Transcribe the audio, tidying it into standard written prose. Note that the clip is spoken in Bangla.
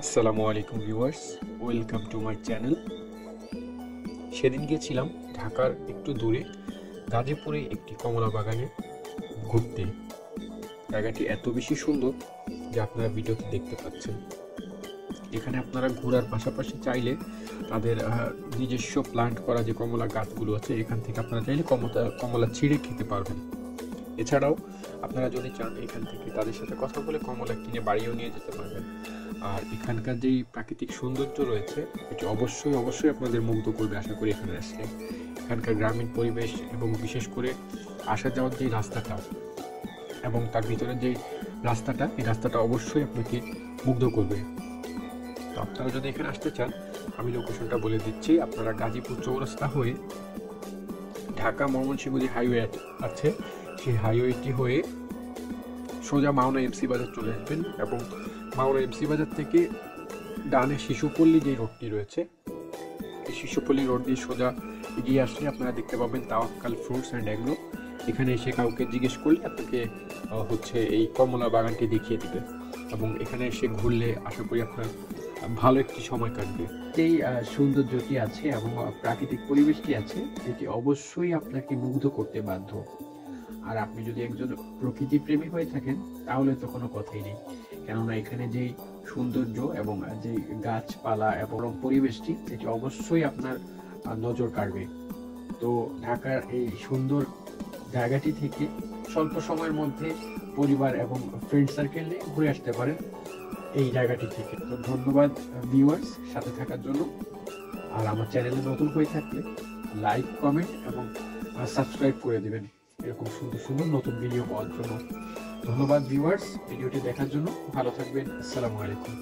আসসালামু আলাইকুম viewers, welcome to my channel. সেদিন গিয়েছিলাম ঢাকার একটু দূরে গাজীপুরে একটি কমলা বাগানে ঘুরতে। জায়গাটি এত বেশি সুন্দর যে আপনারা ভিডিওতে দেখতে পাচ্ছেন। এখানে আপনারা ঘোরার পাশাপাশি চাইলে তাদের নিজস্ব প্লান্ট করা যে কমলা গাছগুলো আছে এখান থেকে আপনারা চাইলে কমলা ছিঁড়ে খেতে পারবেন। এছাড়াও আপনারা যদি চান এখান থেকে তাদের সাথে কথা বলে কমলা কিনে বাড়িও নিয়ে যেতে পারবেন। আর এখানকার যেই প্রাকৃতিক সৌন্দর্য রয়েছে এটি অবশ্যই আপনাদের মুগ্ধ করবে আশা করি এখানে আসলে। এখানকার গ্রামীণ পরিবেশ এবং বিশেষ করে আসা যাওয়ার যেই রাস্তাটা এবং তার ভিতরে যেই রাস্তাটা, এই রাস্তাটা অবশ্যই আপনাকে মুগ্ধ করবে। তো আপনারা যদি এখানে আসতে চান আমি লোকেশনটা বলে দিচ্ছি। আপনারা গাজীপুর চৌরাস্তা হয়ে ঢাকা ময়মনসিংহ যে হাইওয়ে আছে সেই হাইওয়েটি হয়ে সোজা মাওনা এমসি বাজার চলে আসবেন এবং মাওনা এমসি বাজার থেকে ডানে শিশুপল্লী যে রোডটি রয়েছে এই শিশুপল্লী রোড দিয়ে সোজা এগিয়ে আসলে আপনারা দেখতে পাবেন তাওয়াক্কাল ফ্রুটস অ্যান্ড এগ্রো। এখানে এসে কাউকে জিজ্ঞেস করলে আপনাকে এই কমলা বাগানটি দেখিয়ে দিবে এবং এখানে এসে ঘুরলে আশা করি আপনার ভালো একটি সময় কাটবে। এই সৌন্দর্যটি আছে এবং প্রাকৃতিক পরিবেশটি আছে এটি অবশ্যই আপনাকে মুগ্ধ করতে বাধ্য। আর আপনি যদি একজন প্রকৃতি প্রেমী হয়ে থাকেন তাহলে তো কোনো কথাই নেই, কেননা এখানে যেই সৌন্দর্য এবং যে গাছপালা এবং পরিবেশটি এটি অবশ্যই আপনার নজর কাড়বে। তো ঢাকার এই সুন্দর জায়গাটি থেকে স্বল্প সময়ের মধ্যে পরিবার এবং ফ্রেন্ড সার্কেল নিয়ে ঘুরে আসতে পারেন এই জায়গাটি থেকে। তো ধন্যবাদ ভিউয়ার্স সাথে থাকার জন্য। আর আমার চ্যানেলে নতুন হয়ে থাকলে লাইক, কমেন্ট এবং সাবস্ক্রাইব করে দিবেন এরকম সুন্দর সুন্দর নতুন ভিডিও পাওয়ার জন্য। ধন্যবাদ ভিউয়ার্স ভিডিওটি দেখার জন্য। ভালো থাকবেন। আসসালামু আলাইকুম।